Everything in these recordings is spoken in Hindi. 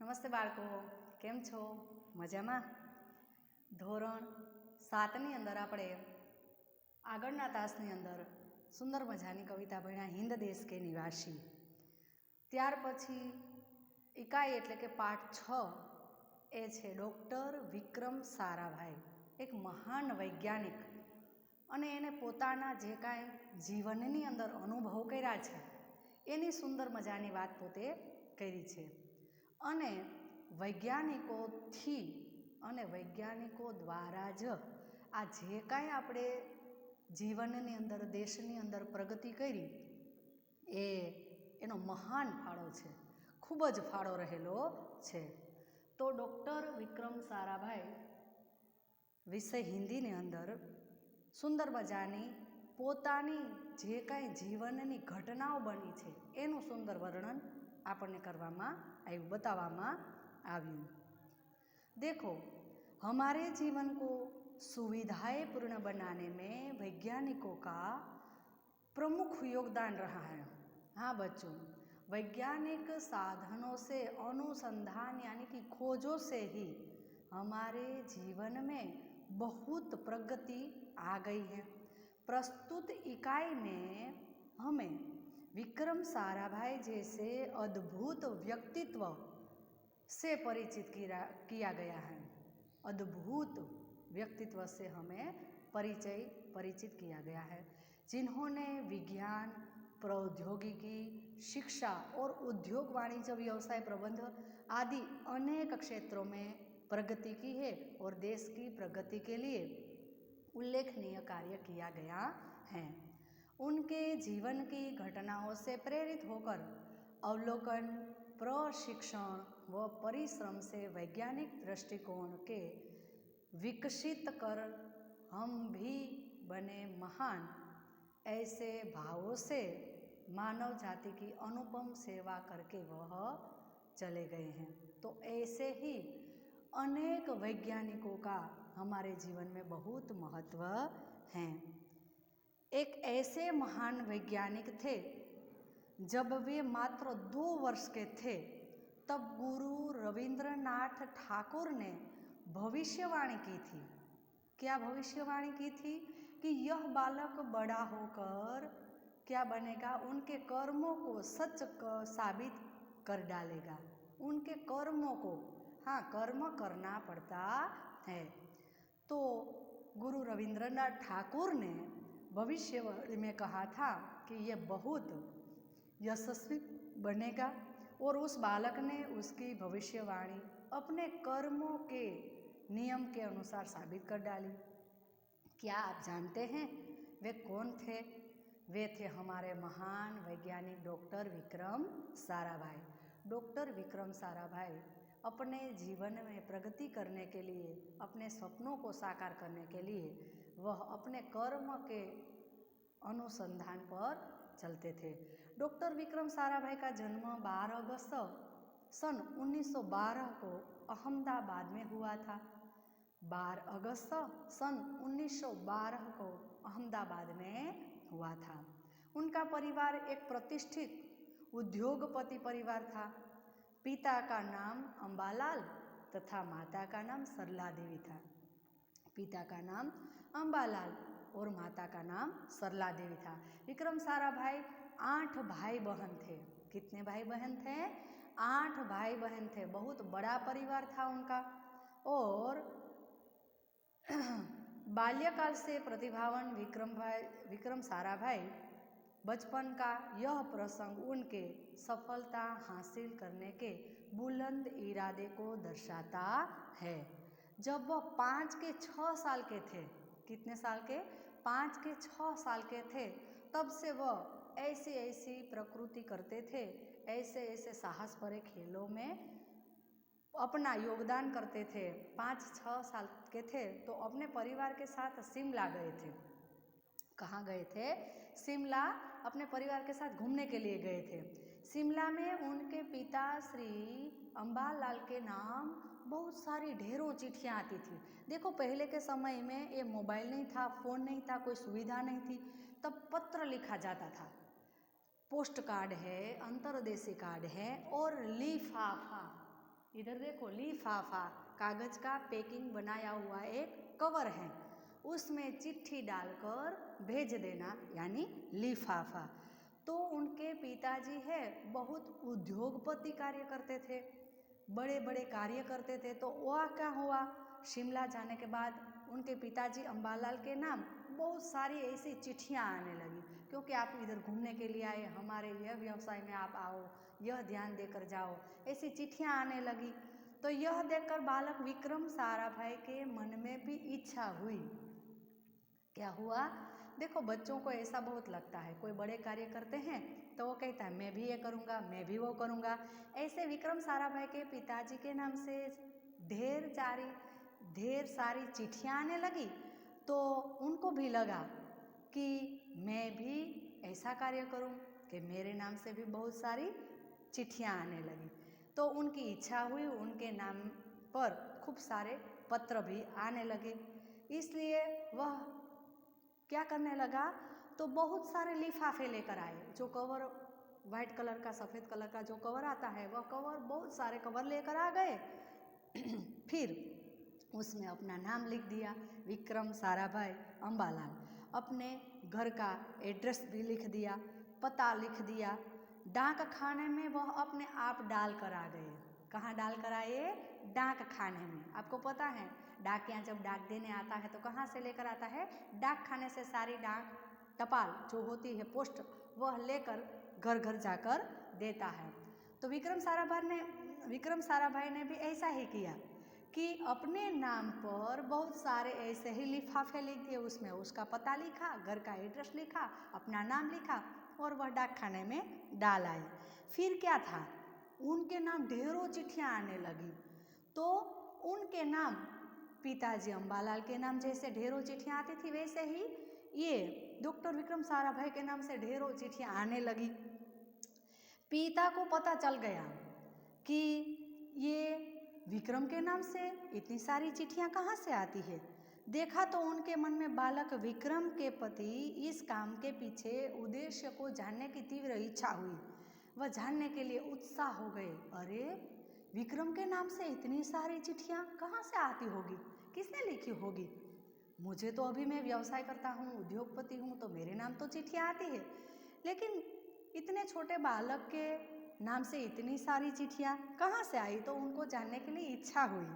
નમસ્તે બાળકો, કેમ છો? મજામાં? ધોરણ 7ની અંદર આપણે આગળના તાસની અંદર સુંદર મજાની કવિતા ભણ્યા, હિન્દ દેશ કે નિવાસી. ત્યાર પછી ઇકાઈ એટલે કે પાઠ 6 એ છે ડૉક્ટર વિક્રમ સારાભાઈ, એક મહાન વૈજ્ઞાનિક, અને એને પોતાના જે કાંઈ જીવનની અંદર અનુભવ કર્યા છે એની સુંદર મજાની વાત પોતે કરી છે. અને વૈજ્ઞાનિકોથી અને વૈજ્ઞાનિકો દ્વારા જ આ જે કાંઈ આપણે જીવનની અંદર દેશની અંદર પ્રગતિ કરી એનો મહાન ફાળો છે, ખૂબ જ ફાળો રહેલો છે. તો ડૉક્ટર વિક્રમ સારાભાઈ વિષય હિન્દીની અંદર સુંદર મજાની પોતાની જે કાંઈ જીવનની ઘટનાઓ બની છે એનું સુંદર વર્ણન આપણને કરવામાં આવ્યું, बतावामां आव्યું. देखो, हमारे जीवन को सुविधाएं पूर्ण बनाने में वैज्ञानिकों का प्रमुख योगदान रहा है. हाँ बच्चों, वैज्ञानिक साधनों से अनुसंधान यानी कि खोजों से ही हमारे जीवन में बहुत प्रगति आ गई है. प्रस्तुत इकाई में हमें विक्रम साराभाई जैसे अद्भुत व्यक्तित्व से परिचित किया गया है. अद्भुत व्यक्तित्व से हमें परिचित किया गया है, जिन्होंने विज्ञान, प्रौद्योगिकी, शिक्षा और उद्योग, वाणिज्य, व्यवसाय प्रबंध आदि अनेक क्षेत्रों में प्रगति की है और देश की प्रगति के लिए उल्लेखनीय कार्य किया गया है. उनके जीवन की घटनाओं से प्रेरित होकर अवलोकन, प्रशिक्षण व परिश्रम से वैज्ञानिक दृष्टिकोण के विकसित कर हम भी बने महान. ऐसे भावों से मानव जाति की अनुपम सेवा करके वह चले गए हैं. तो ऐसे ही अनेक वैज्ञानिकों का हमारे जीवन में बहुत महत्व है. एक ऐसे महान वैज्ञानिक थे, जब वे मात्र 2 वर्ष के थे तब गुरु रविंद्रनाथ ठाकुर ने भविष्यवाणी की थी. क्या भविष्यवाणी की थी? कि यह बालक बड़ा होकर क्या बनेगा? उनके कर्मों को सच साबित कर डालेगा. उनके कर्मों को, हाँ, कर्म करना पड़ता है. तो गुरु रविंद्रनाथ ठाकुर ने भविष्यवाणी में कहा था कि यह बहुत यशस्वी बनेगा, और उस बालक ने उसकी भविष्यवाणी अपने कर्मों के नियम के अनुसार साबित कर डाली. क्या आप जानते हैं वे कौन थे? वे थे हमारे महान वैज्ञानिक डॉक्टर विक्रम साराभाई. डॉक्टर विक्रम साराभाई अपने जीवन में प्रगति करने के लिए, अपने सपनों को साकार करने के लिए वह अपने कर्म के अनुसंधान पर चलते थे. डॉक्टर विक्रम साराभाई का जन्म 12 अगस्त सन 1912 को अहमदाबाद में हुआ था. 12 अगस्त सन 1912 को अहमदाबाद में हुआ था. उनका परिवार एक प्रतिष्ठित उद्योगपति परिवार था. पिता का नाम अंबालाल तथा माता का नाम सरला देवी था. पिता का नाम अंबालाल और माता का नाम सरला देवी था. विक्रम साराभाई 8 भाई बहन थे. कितने भाई बहन थे? 8 भाई बहन थे. बहुत बड़ा परिवार था उनका. और बाल्यकाल से प्रतिभावान विक्रम साराभाई बचपन का यह प्रसंग उनके सफलता हासिल करने के बुलंद इरादे को दर्शाता है. जब वह 5 के 6 साल के थे, कितने साल के? 5 के 6 साल के थे, तब से वह ऐसी ऐसी प्रकृति करते थे, ऐसे ऐसे साहस भरे खेलों में अपना योगदान करते थे. 5-6 साल के थे तो अपने परिवार के साथ शिमला गए थे. कहाँ गए थे? शिमला अपने परिवार के साथ घूमने के लिए गए थे. शिमला में उनके पिता श्री अंबालाल के नाम बहुत सारी ढेरों चिट्ठियाँ आती थी. देखो, पहले के समय में ये मोबाइल नहीं था, फ़ोन नहीं था, कोई सुविधा नहीं थी, तब पत्र लिखा जाता था. पोस्ट कार्ड है, अंतरदेशी कार्ड है और लिफाफा, इधर देखो लिफाफा, कागज का पैकिंग बनाया हुआ एक कवर है, उसमें चिट्ठी डालकर भेज देना यानी लिफाफा। तो उनके पिताजी है बहुत उद्योगपति कार्य करते थे, बड़े बड़े कार्य करते थे। तो वह क्या हुआ, शिमला जाने के बाद उनके पिताजी अम्बालाल के नाम बहुत सारी ऐसी चिट्ठियाँ आने लगी, क्योंकि आप इधर घूमने के लिए आए, हमारे यह व्यवसाय में आप आओ, यह ध्यान देकर जाओ, ऐसी चिट्ठियाँ आने लगी। तो यह देखकर बालक विक्रम साराभाई के मन में भी इच्छा हुई। क्या हुआ, देखो बच्चों को ऐसा बहुत लगता है, कोई बड़े कार्य करते हैं तो वो कहता है मैं भी ये करूँगा, मैं भी वो करूँगा। ऐसे विक्रम साराभाई के पिताजी के नाम से ढेर सारी चिट्ठियाँ आने लगी। तो उनको भी लगा कि मैं भी ऐसा कार्य करूं कि मेरे नाम से भी बहुत सारी चिट्ठियाँ आने लगी। तो उनकी इच्छा हुई, उनके नाम पर खूब सारे पत्र भी आने लगे। इसलिए वह क्या करने लगा, तो बहुत सारे लिफाफे लेकर आए। जो कवर वाइट कलर का, सफ़ेद कलर का जो कवर आता है, वह कवर, बहुत सारे कवर लेकर आ गए। फिर उसमें अपना नाम लिख दिया, विक्रम साराभाई अम्बालाल। अपने घर का एड्रेस भी लिख दिया, पता लिख दिया। डाक खाने में वह अपने आप डाल कर आ गए। कहाँ डाल कर आए, डाक खाने में। आपको पता है डाकिया जब डाक देने आता है तो कहाँ से लेकर आता है, डाक खाने से सारी डाक टपाल जो होती है, पोस्ट, वह लेकर घर घर जाकर देता है। तो विक्रम साराभाई ने भी ऐसा ही किया कि अपने नाम पर बहुत सारे ऐसे ही लिफाफे लिख दिए, उसमें उसका पता लिखा, घर का एड्रेस लिखा, अपना नाम लिखा और वह डाक खाने में डाल आए। फिर क्या था, उनके नाम ढेरों चिट्ठियाँ आने लगी। तो उनके नाम, पिताजी अम्बालाल के नाम जैसे ढेरों चिट्ठियाँ आती थी, वैसे ही ये डॉक्टर विक्रम साराभाई के नाम से ढेरों चिट्ठियाँ आने लगी। पिता को पता चल गया कि ये विक्रम के नाम से इतनी सारी चिट्ठियाँ कहाँ से आती है। देखा तो उनके मन में बालक विक्रम के प्रति इस काम के पीछे उद्देश्य को जानने की तीव्र इच्छा हुई। वह जानने के लिए उत्साह हो गए। अरे, विक्रम के नाम से इतनी सारी चिट्ठियाँ कहाँ से आती होगी, किसने लिखी होगी। मुझे तो अभी मैं व्यवसाय करता हूँ, उद्योगपति हूँ, तो मेरे नाम तो चिट्ठियाँ आती है, लेकिन इतने छोटे बालक के नाम से इतनी सारी चिट्ठियाँ कहाँ से आई। तो उनको जानने के लिए इच्छा हुई।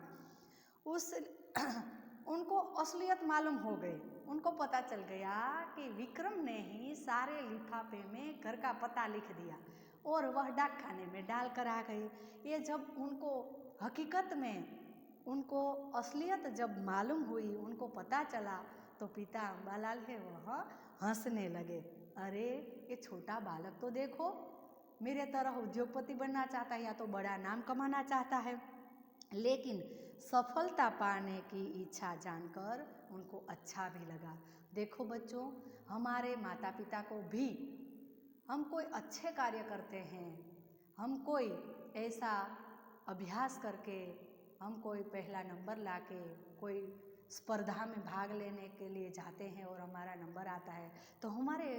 उनको असलियत मालूम हो गई। उनको पता चल गया कि विक्रम ने ही सारे लिफाफे में घर का पता लिख दिया और वह डाक खाने में डाल कर आ गए। ये जब उनको हकीकत में, उनको असलियत जब मालूम हुई, उनको पता चला, तो पिता अम्बालाल है वह हंसने लगे। अरे, ये छोटा बालक तो देखो मेरे तरह उद्योगपति बनना चाहता है या तो बड़ा नाम कमाना चाहता है, लेकिन सफलता पाने की इच्छा जानकर उनको अच्छा भी लगा। देखो बच्चों, हमारे माता पिता को भी, हम कोई अच्छे कार्य करते हैं, हम कोई ऐसा अभ्यास करके, हम कोई पहला नंबर लाके कोई स्पर्धा में भाग लेने के लिए जाते हैं और हमारा नंबर आता है, तो हमारे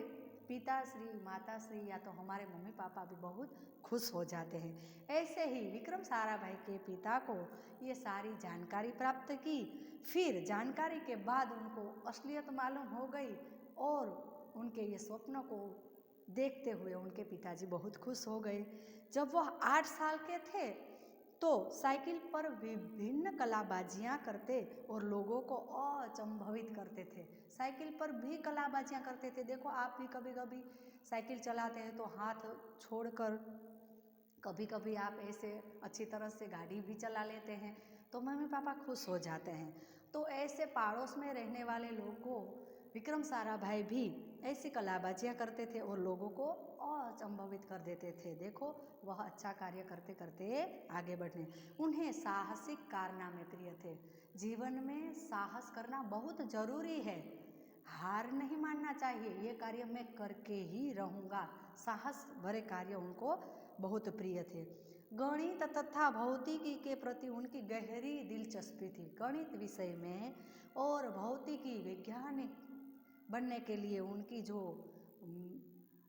पिताश्री, माताश्री या तो हमारे मम्मी पापा भी बहुत खुश हो जाते हैं। ऐसे ही विक्रम साराभाई के पिता को ये सारी जानकारी प्राप्त की। फिर जानकारी के बाद उनको असलियत मालूम हो गई और उनके ये स्वप्न को देखते हुए उनके पिताजी बहुत खुश हो गए। जब वह 8 साल के थे तो साइकिल पर विभिन्न कलाबाजियां करते और लोगों को अचंभित करते थे। साइकिल पर भी कलाबाजियां करते थे। देखो, आप भी कभी कभी साइकिल चलाते हैं तो हाथ छोड़कर कभी कभी आप ऐसे अच्छी तरह से गाड़ी भी चला लेते हैं, तो मम्मी पापा खुश हो जाते हैं। तो ऐसे पड़ोस में रहने वाले लोगों को विक्रम साराभाई भी ऐसी कलाबाजियाँ करते थे और लोगों को अचंभित कर देते थे। देखो, वह अच्छा कार्य करते करते आगे बढ़ने। उन्हें साहसिक कारनामे प्रिय थे। जीवन में साहस करना बहुत जरूरी है, हार नहीं मानना चाहिए। ये कार्य मैं करके ही रहूँगा, साहस भरे कार्य उनको बहुत प्रिय थे। गणित तथा भौतिकी के प्रति उनकी गहरी दिलचस्पी थी। गणित विषय में और भौतिकी वैज्ञानिक बनने के लिए उनकी जो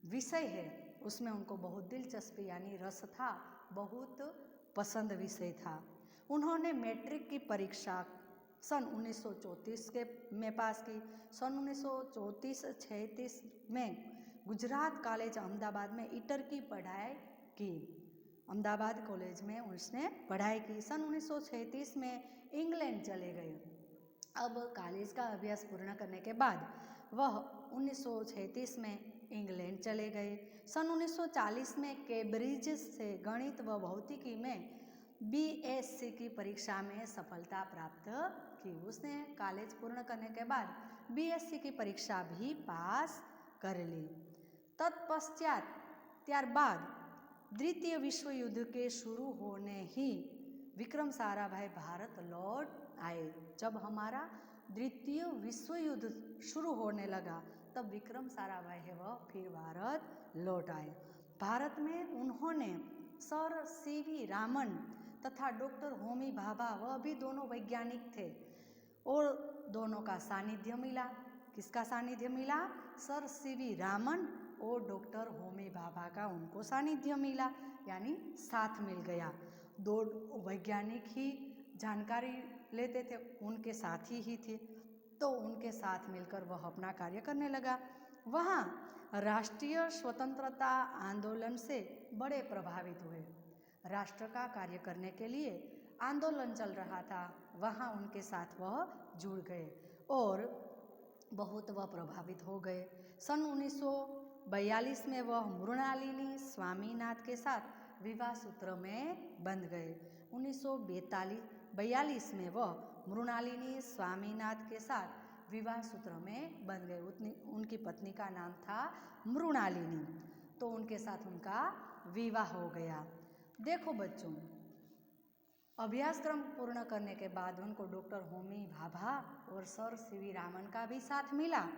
विषय है उसमें उनको बहुत दिलचस्पी यानी रस था, बहुत पसंद विषय था। उन्होंने मैट्रिक की परीक्षा सन 1934 में पास की। सन 1934-36 में गुजरात कॉलेज अहमदाबाद में इंटर की पढ़ाई की। अहमदाबाद कॉलेज में उसने पढ़ाई की। सन 1936 में इंग्लैंड चले गए। अब कॉलेज का अभ्यास पूर्ण करने के बाद वह 1936 में इंग्लैंड चले गए। सन 1940 में कैम्ब्रिज से गणित व भौतिकी में बीएससी की परीक्षा में सफलता प्राप्त की। उसने कॉलेज पूर्ण करने के बाद बीएससी की परीक्षा भी पास कर ली। तत्पश्चात त्यारबाद द्वितीय विश्व युद्ध के शुरू होने ही विक्रम साराभाई भारत लौट आए। जब हमारा द्वितीय विश्व युद्ध शुरू होने लगा तब विक्रम साराभाई है वह फिर भारत लौट आए। भारत में उन्होंने सर सीवी रामन तथा डॉक्टर होमी भाभा, वह भी दोनों वैज्ञानिक थे, और दोनों का सानिध्य मिला। किसका सानिध्य मिला? सर सीवी रामन और डॉक्टर होमी भाभा का उनको सानिध्य मिला, यानी साथ मिल गया। दो वैज्ञानिक ही जानकारी लेते थे, उनके साथी ही थे, तो उनके साथ मिलकर वह अपना कार्य करने लगा। वहाँ राष्ट्रीय स्वतंत्रता आंदोलन से बड़े प्रभावित हुए। राष्ट्र का कार्य करने के लिए आंदोलन चल रहा था, वहाँ उनके साथ वह जुड़ गए और बहुत वह प्रभावित हो गए। सन 1942 में वह मृणालिनी स्वामीनाथन के साथ विवाह सूत्र में बंध गए। 1942 में वह मृणालिनी स्वामीनाथन के साथ विवाह सूत्र में बंध गए। उनकी पत्नी का नाम था मृणालिनी, तो उनके साथ उनका विवाह हो गया। देखो बच्चों, अभ्यासक्रम पूर्ण करने के बाद उनको डॉक्टर होमी भाभा और सर सीवी रामन का भी साथ मिला।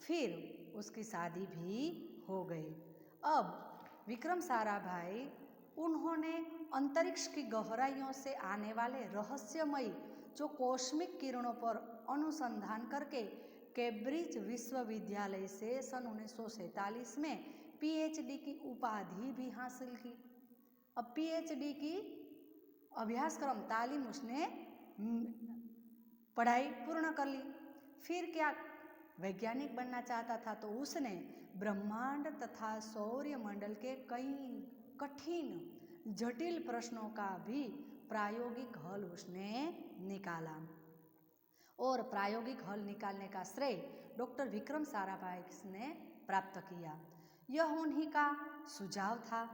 फिर उसकी शादी भी हो गई। अब विक्रम साराभाई उन्होंने अंतरिक्ष की गहराइयों से आने वाले रहस्यमयी जो कॉस्मिक किरणों पर अनुसंधान करके कैम्ब्रिज विश्वविद्यालय से सन 1947 में पीएचडी की उपाधि भी हासिल की। अब पीएचडी की अभ्यासक्रम तालीम उसने पढ़ाई पूर्ण कर ली। फिर क्या वैज्ञानिक बनना चाहता था, तो उसने ब्रह्मांड तथा सौरमंडल के कई कठिन जटिल प्रश्नों का भी प्रायोगिक हल उसने निकाला, और प्रायोगिक हल निकालने का श्रेय डॉक्टर विक्रम साराभाई ने प्राप्त किया। यह उन्हीं का सुझाव था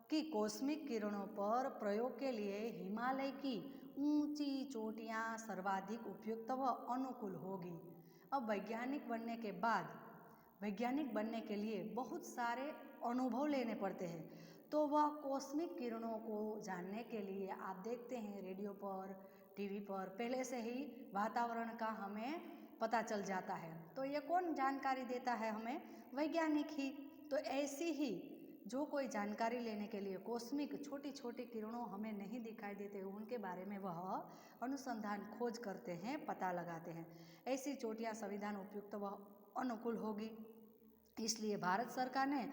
कि कॉस्मिक किरणों पर प्रयोग के लिए हिमालय की ऊंची चोटियां सर्वाधिक उपयुक्त व अनुकूल होगी। अब वैज्ञानिक बनने के लिए बहुत सारे अनुभव लेने पड़ते हैं, तो वह कॉस्मिक किरणों को जानने के लिए आप देखते हैं रेडियो पर, टीवी पर पहले से ही वातावरण का हमें पता चल जाता है। तो ये कौन जानकारी देता है हमें? वैज्ञानिक ही। तो ऐसी ही जो कोई जानकारी लेने के लिए कॉस्मिक छोटी छोटी किरणों हमें नहीं दिखाई देते, उनके बारे में वह अनुसंधान खोज करते हैं, पता लगाते हैं। ऐसी चोटियां संविधान उपयुक्त व अनुकूल होगी, इसलिए भारत सरकार ने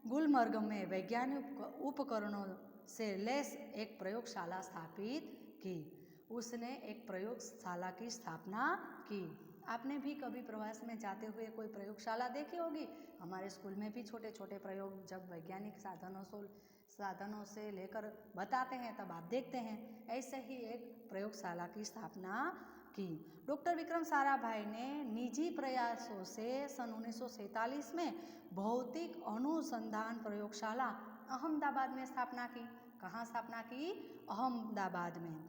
गुलमर्ग में वैज्ञानिक उपकरणों से लैस एक प्रयोगशाला स्थापित की। उसने एक प्रयोगशाला की स्थापना की। आपने भी कभी प्रवास में जाते हुए कोई प्रयोगशाला देखी होगी। हमारे स्कूल में भी छोटे छोटे प्रयोग जब वैज्ञानिक साधनों से लेकर बताते हैं तब आप देखते हैं। ऐसे ही एक प्रयोगशाला की स्थापना की। डॉक्टर विक्रम साराभाई ने निजी प्रयासों से सन 1947 में भौतिक अनुसंधान प्रयोगशाला अहमदाबाद में स्थापना की। कहाँ स्थापना की? अहमदाबाद में,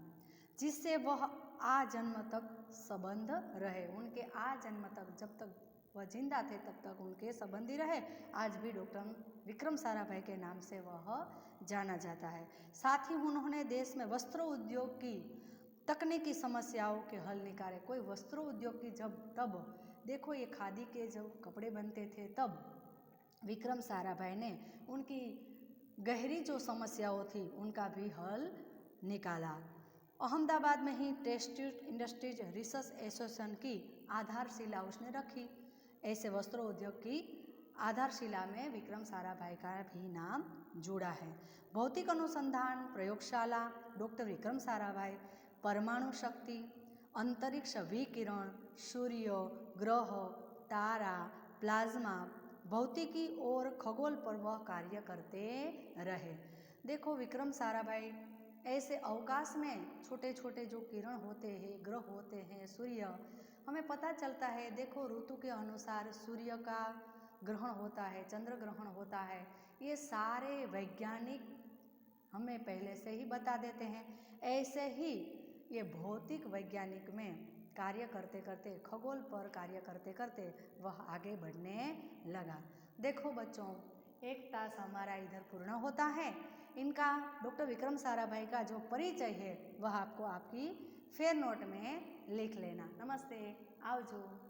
जिससे वह आजन्म तक संबंध रहे। उनके आजन्म तक, जब तक वह जिंदा थे तब तक उनके संबंधी रहे। आज भी डॉक्टर विक्रम साराभाई के नाम से वह जाना जाता है। साथ ही उन्होंने देश में वस्त्र उद्योग की तकनीकी समस्याओं के हल निकाले। कोई वस्त्र उद्योग की तब देखो ये खादी के जब कपड़े बनते थे तब विक्रम साराभाई ने उनकी गहरी जो समस्याओं थी उनका भी हल निकाला। अहमदाबाद में ही टेक्सटाइल इंडस्ट्रीज रिसर्च एसोसिएशन की आधारशिला उसने रखी। ऐसे वस्त्र उद्योग की आधारशिला में विक्रम साराभाई का भी नाम जुड़ा है। भौतिक अनुसंधान प्रयोगशाला डॉक्टर विक्रम साराभाई परमाणु शक्ति, अंतरिक्ष विकिरण, सूर्य, ग्रह, तारा, प्लाज्मा, भौतिकी और खगोल पर वह कार्य करते रहे। देखो विक्रम साराभाई ऐसे अवकाश में छोटे छोटे जो किरण होते हैं, ग्रह होते हैं, सूर्य, हमें पता चलता है। देखो ऋतु के अनुसार सूर्य का ग्रहण होता है, चंद्र ग्रहण होता है, ये सारे वैज्ञानिक हमें पहले से ही बता देते हैं। ऐसे ही ये भौतिक वैज्ञानिक में कार्य करते करते, खगोल पर कार्य करते करते वह आगे बढ़ने लगा। देखो बच्चों, एक तास हमारा इधर पूर्ण होता है। इनका डॉक्टर विक्रम साराभाई का जो परिचय है वह आपको आपकी फेयर नोट में लिख लेना। नमस्ते, आवजो।